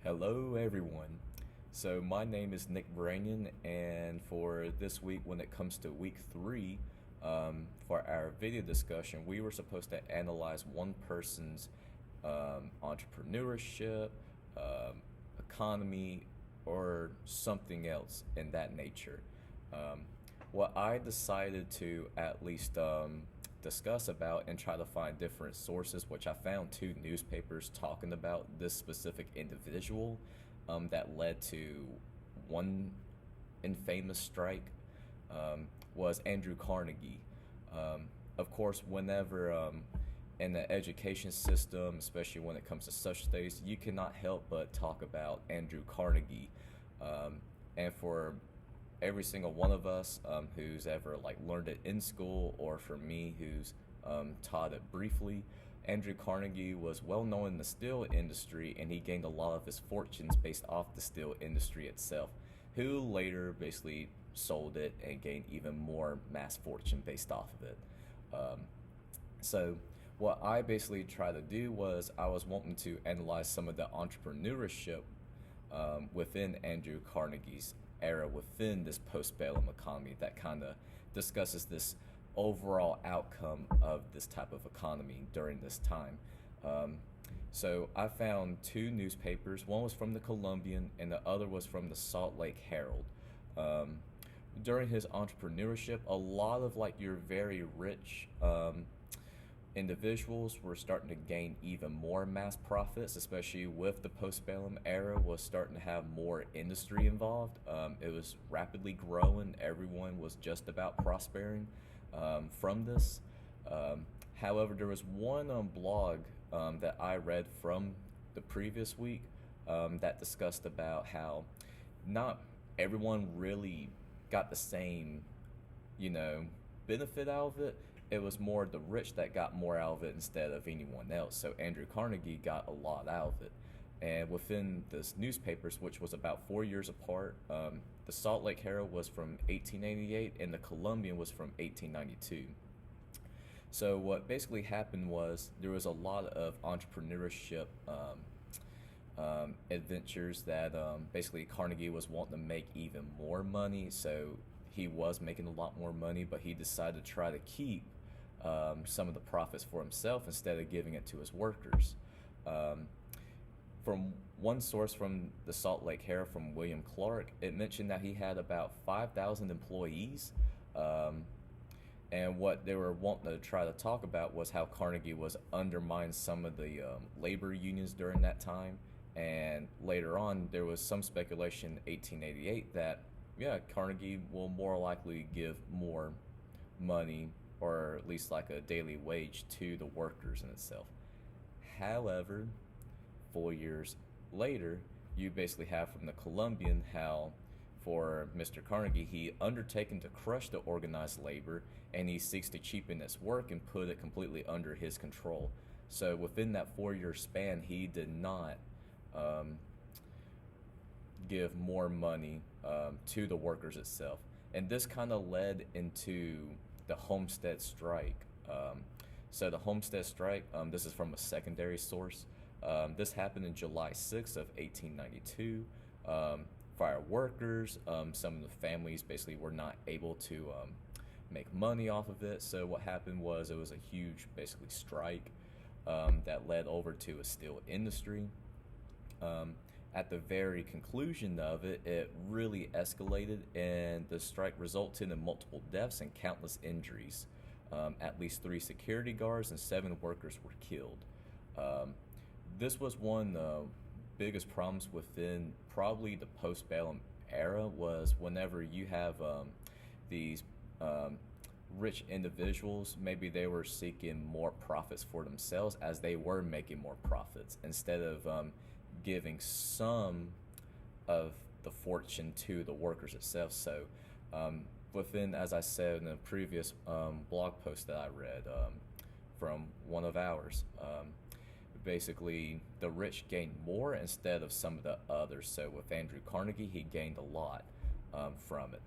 Hello, everyone. So, my name is Nick Branion, and for this week, when it comes to week three, for our video discussion, we were supposed to analyze one person's entrepreneurship, um, economy, or something else in that nature. Um, what I decided to at least discuss about and try to find different sources, which I found two newspapers talking about this specific individual that led to one infamous strike, was Andrew Carnegie. Of course, whenever in the education system, especially when it comes to such things, you cannot help but talk about Andrew Carnegie. And for every single one of us who's ever like learned it in school, or for me who's taught it briefly, Andrew Carnegie was well known in the steel industry, and he gained a lot of his fortunes based off the steel industry itself, who later basically sold it and gained even more mass fortune based off of it. Um, so what I basically tried to do was I was wanting to analyze some of the entrepreneurship within Andrew Carnegie's era within this postbellum economy that kind of discusses this overall outcome of this type of economy during this time. Um, so I found two newspapers. One was from the Columbian, and the other was from the Salt Lake Herald. Um, During his entrepreneurship, a lot of like your very rich individuals were starting to gain even more mass profits, especially with the postbellum era was starting to have more industry involved. It was rapidly growing. Everyone was just about prospering from this. However, there was one blog that I read from the previous week that discussed about how not everyone really got the same, you know, benefit out of it. It was more the rich that got more out of it instead of anyone else. So Andrew Carnegie got a lot out of it. And within this newspapers, which was about 4 years apart, the Salt Lake Herald was from 1888 and the Columbian was from 1892. So what basically happened was there was a lot of entrepreneurship adventures that basically Carnegie was wanting to make even more money. So he was making a lot more money, but he decided to try to keep some of the profits for himself instead of giving it to his workers. From one source from the Salt Lake Herald, from William Clark, it mentioned that he had about 5,000 employees. And what they were wanting to try to talk about was how Carnegie was undermining some of the labor unions during that time. And later on, there was some speculation in 1888 that, yeah, Carnegie will more likely give more money, or at least like a daily wage, to the workers in itself. However, 4 years later, you basically have from the Columbian how for Mr. Carnegie, he undertaken to crush the organized labor, and he seeks to cheapen its work and put it completely under his control. So within that 4 year span, he did not um, give more money to the workers itself. And this kind of led into the Homestead strike. So the Homestead strike, this is from a secondary source. This happened in July 6th of 1892. Fire workers, some of the families basically were not able to make money off of it. So what happened was it was a huge basically strike that led over to a steel industry. At the very conclusion of it, it really escalated, and the strike resulted in multiple deaths and countless injuries. At least 3 security guards and 7 workers were killed. This was one of the biggest problems within probably the postbellum era, was whenever you have these rich individuals, maybe they were seeking more profits for themselves as they were making more profits, instead of giving some of the fortune to the workers itself. So within, as I said in a previous blog post that I read from one of ours, basically the rich gained more instead of some of the others. So with Andrew Carnegie, he gained a lot from it.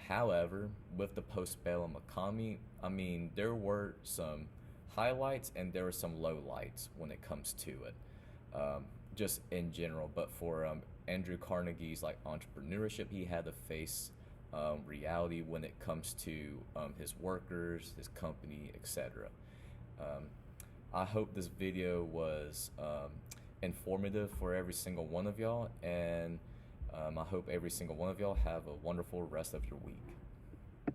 However, with the postbellum economy, I mean, there were some highlights and there were some lowlights when it comes to it. just in general, but for Andrew Carnegie's like entrepreneurship, he had to face reality when it comes to his workers, his company, etc. Um, I hope this video was informative for every single one of y'all, and I hope every single one of y'all have a wonderful rest of your week.